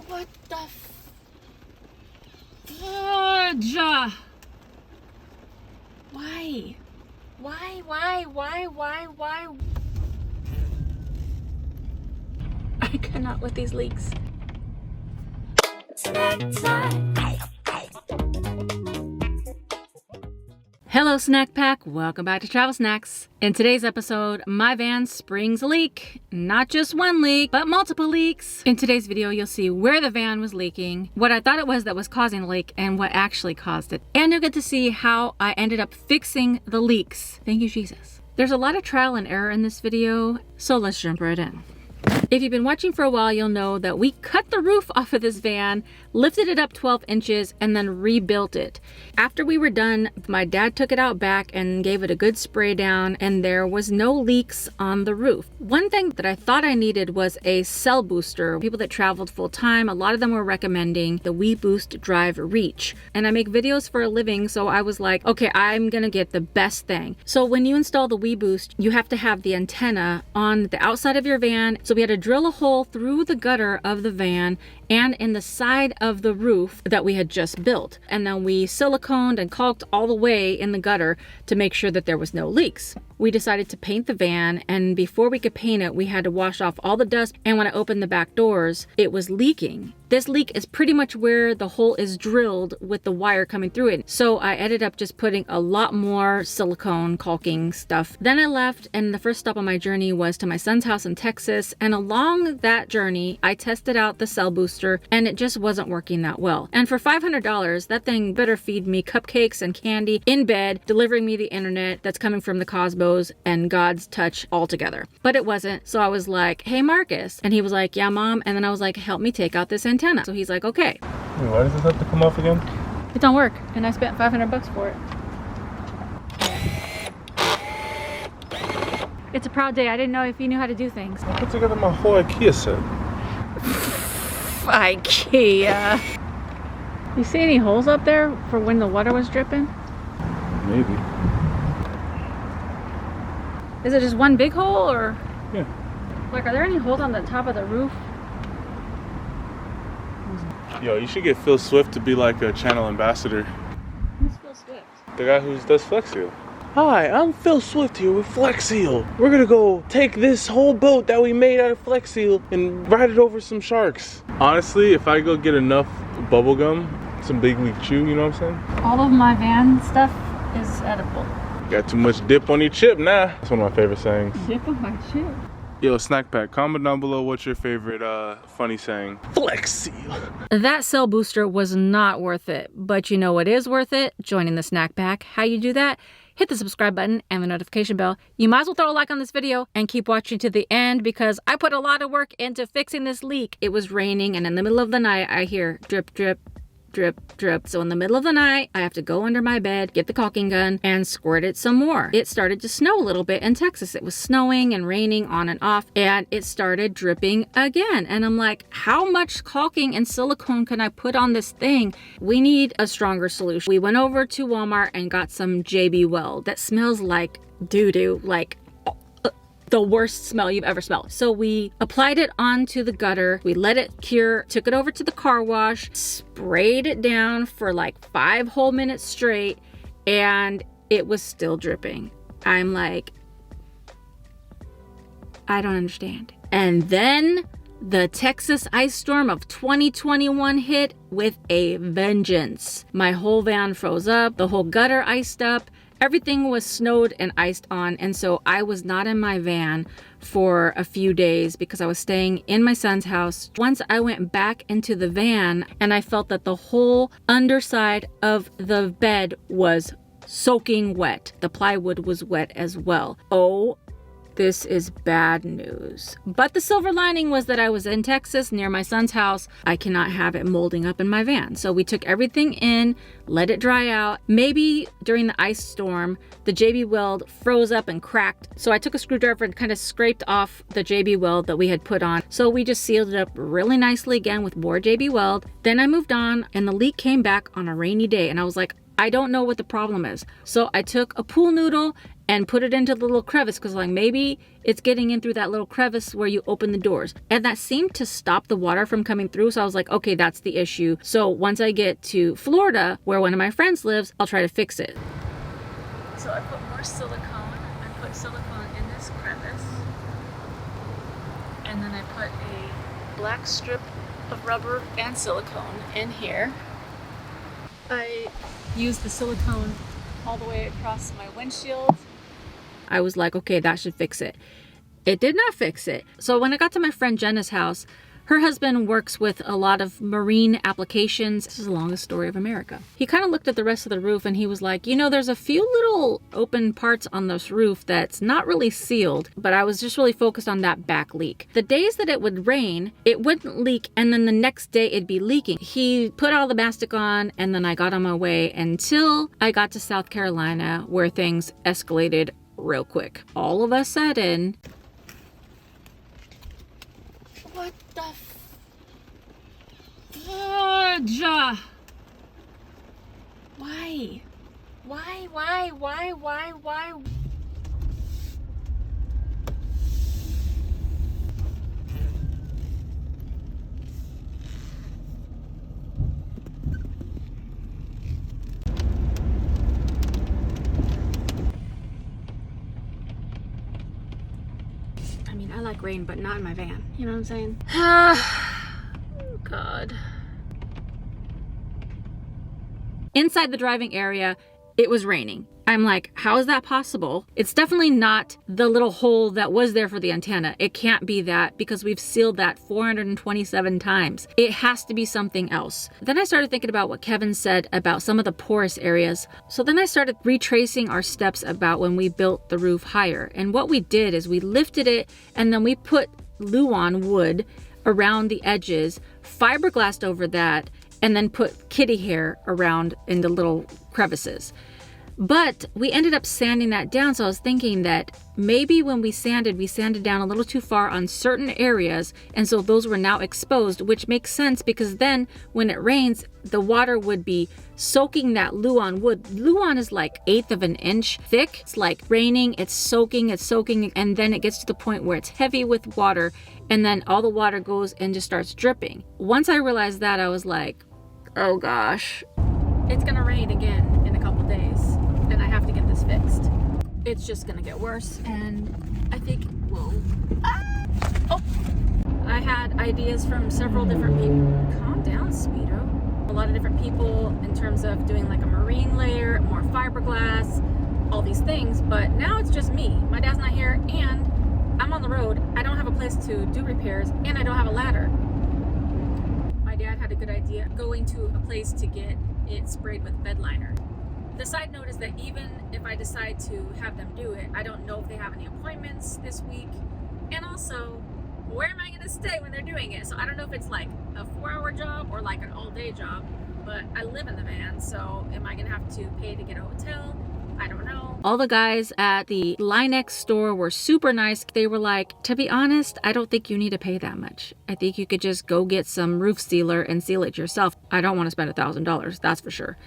What the fudge? Why? Why? I cannot with these leaks. Hello Snack Pack, welcome back to Travel Snacks. In today's episode, my van springs a leak. Not just one leak, but multiple leaks. In today's video, you'll see where the van was leaking, what I thought it was that was causing the leak, and what actually caused it. And you'll get to see how I ended up fixing the leaks. Thank you, Jesus. There's a lot of trial and error in this video, so let's jump right in. If you've been watching for a while, you'll know that we cut the roof off of this van, lifted it up 12 inches, and then rebuilt it. After we were done, my dad took it out back and gave it a good spray down, and there was no leaks on the roof. One thing that I thought I needed was a cell booster. People that traveled full time, a lot of them were recommending the WeBoost Drive Reach. And I make videos for a living, so I was like, okay, I'm gonna get the best thing. So when you install the WeBoost, you have to have the antenna on the outside of your van. So we had to drill a hole through the gutter of the van and in the side of the roof that we had just built. And then we siliconed and caulked all the way in the gutter to make sure that there was no leaks. We decided to paint the van, and before we could paint it, we had to wash off all the dust, and when I opened the back doors, it was leaking. This leak is pretty much where the hole is drilled with the wire coming through it. So I ended up just putting a lot more silicone caulking stuff. Then I left, and the first stop on my journey was to my son's house in Texas, and along that journey, I tested out the cell booster, and it just wasn't working that well. And for $500, that thing better feed me cupcakes and candy in bed, delivering me the internet that's coming from the Cosmos and God's touch all together. But it wasn't, so I was like, hey Marcus, and he was like, yeah mom, and then I was like, help me take out this antenna. So he's like, okay. Wait, why does this have to come off again? It don't work, and I spent $500 for it. It's a proud day. I didn't know if you knew how to do things. I put together my whole IKEA set. IKEA. You see any holes up there for when the water was dripping? Maybe. Is it just one big hole, or? Yeah. Like, are there any holes on the top of the roof? Yo, you should get Phil Swift to be like a channel ambassador. Who's Phil Swift? The guy who does Flex Seal. Hi, I'm Phil Swift here with Flex Seal. We're gonna go take this whole boat that we made out of Flex Seal and ride it over some sharks. Honestly, if I go get enough bubble gum, some Big League Chew, you know what I'm saying? All of my van stuff is edible. Got too much dip on your chip now. That's one of my favorite sayings. Dip on my chip. Yo, Snack Pack, comment down below what's your favorite funny saying. Flex Seal. That cell booster was not worth it, but you know what is worth it? Joining the Snack Pack. How you do that? Hit the subscribe button and the notification bell. You might as well throw a like on this video and keep watching to the end, because I put a lot of work into fixing this leak. It was raining, and in the middle of the night I hear drip, drip, drip, drip. So in the middle of the night, I have to go under my bed, get the caulking gun, and squirt it some more. It started to snow a little bit in Texas. It was snowing and raining on and off, and it started dripping again. And I'm like, how much caulking and silicone can I put on this thing? We need a stronger solution. We went over to Walmart and got some JB Weld that smells like doo-doo, like the worst smell you've ever smelled. So we applied it onto the gutter, we let it cure, took it over to the car wash, sprayed it down for like 5 whole minutes straight, and it was still dripping. I'm like, I don't understand. And then the Texas ice storm of 2021 hit with a vengeance. My whole van froze up, the whole gutter iced up, everything was snowed and iced on, and so I was not in my van for a few days because I was staying in my son's house. Once I went back into the van, and I felt that the whole underside of the bed was soaking wet. The plywood was wet as well. Oh, this is bad news. But the silver lining was that I was in Texas near my son's house. I cannot have it molding up in my van. So we took everything in, let it dry out. Maybe during the ice storm, the JB Weld froze up and cracked. So I took a screwdriver and kind of scraped off the JB Weld that we had put on. So we just sealed it up really nicely again with more JB Weld. Then I moved on, and the leak came back on a rainy day, and I was like, I don't know what the problem is. So I took a pool noodle and put it into the little crevice, because like maybe it's getting in through that little crevice where you open the doors. And that seemed to stop the water from coming through. So I was like, okay, that's the issue. So once I get to Florida, where one of my friends lives, I'll try to fix it. So I put more silicone. I put silicone in this crevice. And then I put a black strip of rubber and silicone in here. I used the silicone all the way across my windshield. I was like, okay, that should fix it. It did not fix it. So when I got to my friend Jenna's house, her husband works with a lot of marine applications. This is the longest story of America. He kind of looked at the rest of the roof and he was like, you know, there's a few little open parts on this roof that's not really sealed, but I was just really focused on that back leak. The days that it would rain, it wouldn't leak, and then the next day it'd be leaking. He put all the mastic on, and then I got on my way until I got to South Carolina, where things escalated real quick. All of a sudden, what the fudge? Why? I mean, I like rain, but not in my van. You know what I'm saying? Oh, God. Inside the driving area, it was raining. I'm like, how is that possible? It's definitely not the little hole that was there for the antenna. It can't be that, because we've sealed that 427 times. It has to be something else. Then I started thinking about what Kevin said about some of the porous areas. So then I started retracing our steps about when we built the roof higher. And what we did is we lifted it, and then we put Luan wood around the edges, fiberglassed over that, and then put kitty hair around in the little crevices. But we ended up sanding that down, so I was thinking that maybe when we sanded down a little too far on certain areas, and so those were now exposed, which makes sense because then when it rains, the water would be soaking that Luan wood. Luan is like 1/8 of an inch thick. It's like raining, it's soaking, and then it gets to the point where it's heavy with water, and then all the water goes and just starts dripping. Once I realized that, I was like, oh gosh, it's gonna rain again in a couple days, and I have to get this fixed. It's just gonna get worse, and I think, whoa. Oh, I had ideas from several different people. Calm down, Speedo. A lot of different people in terms of doing like a marine layer, more fiberglass, all these things, but now it's just me. My dad's not here, and I'm on the road. I don't have a place to do repairs, and I don't have a ladder. My dad had a good idea, going to a place to get it sprayed with bed liner. The side note is that even if I decide to have them do it, I don't know if they have any appointments this week. And also, where am I going to stay when they're doing it? So I don't know if it's like a 4-hour job or like an all-day job, but I live in the van, so am I going to have to pay to get a hotel? I don't know. All the guys at the Linex store were super nice. They were like, to be honest, I don't think you need to pay that much. I think you could just go get some roof sealer and seal it yourself. I don't want to spend $1,000, that's for sure.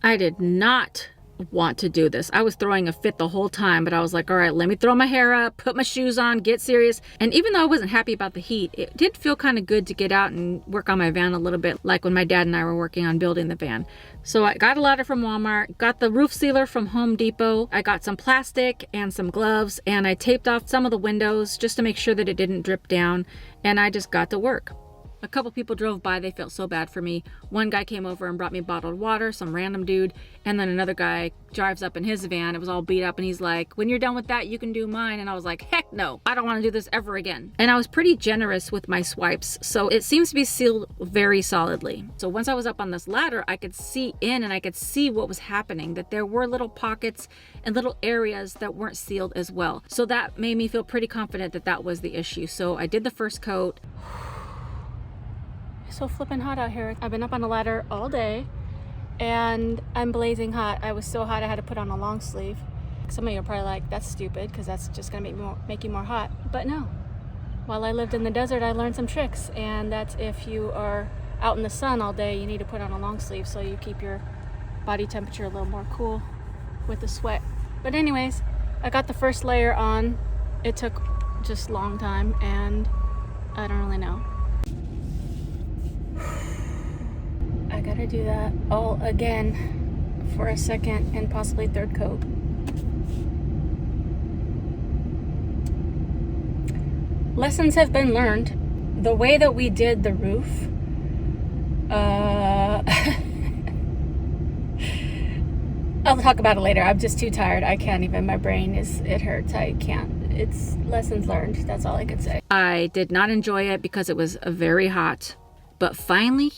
I did not want to do this. I was throwing a fit the whole time, but I was like, all right, let me throw my hair up, put my shoes on, get serious. And even though I wasn't happy about the heat, it did feel kind of good to get out and work on my van a little bit, like when my dad and I were working on building the van. So I got a ladder from Walmart, got the roof sealer from Home Depot. I got some plastic and some gloves, and I taped off some of the windows just to make sure that it didn't drip down, and I just got to work. A couple people drove by, they felt so bad for me. One guy came over and brought me bottled water, some random dude, and then another guy drives up in his van. It was all beat up, and he's like, when you're done with that, you can do mine. And I was like, heck no, I don't want to do this ever again. And I was pretty generous with my swipes, so it seems to be sealed very solidly. So once I was up on this ladder, I could see in and I could see what was happening, that there were little pockets and little areas that weren't sealed as well. So that made me feel pretty confident that that was the issue. So I did the first coat. So flipping hot out here. I've been up on the ladder all day and I'm blazing hot. I was so hot I had to put on a long sleeve. Some of you are probably like, that's stupid because that's just gonna make you more hot. But no, while I lived in the desert, I learned some tricks, and that's if you are out in the sun all day, you need to put on a long sleeve so you keep your body temperature a little more cool with the sweat But anyways, I got the first layer on. It took just a long time, and I don't really know. I gotta do that all again for a second and possibly third coat. Lessons have been learned. The way that we did the roof, I'll talk about it later. I'm just too tired. I can't even. My brain it hurts. I can't. It's lessons learned. That's all I could say. I did not enjoy it because it was very hot. But finally,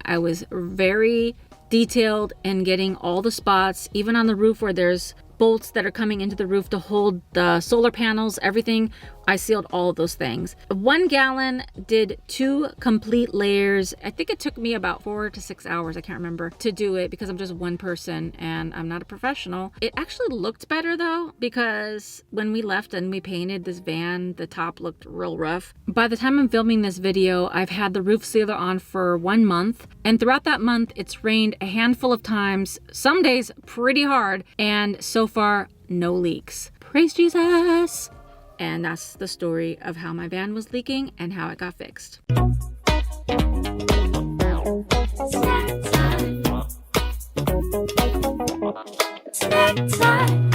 I was very detailed in getting all the spots, even on the roof where there's bolts that are coming into the roof to hold the solar panels, everything. I sealed all of those things. 1 gallon did 2 complete layers. I think it took me about 4 to 6 hours, I can't remember, to do it because I'm just one person and I'm not a professional. It actually looked better though, because when we left and we painted this van, the top looked real rough. By the time I'm filming this video, I've had the roof sealer on for 1 month, and throughout that month, it's rained a handful of times, some days pretty hard, and so far, no leaks. Praise Jesus! And that's the story of how my van was leaking and how it got fixed. Snack time. Snack time.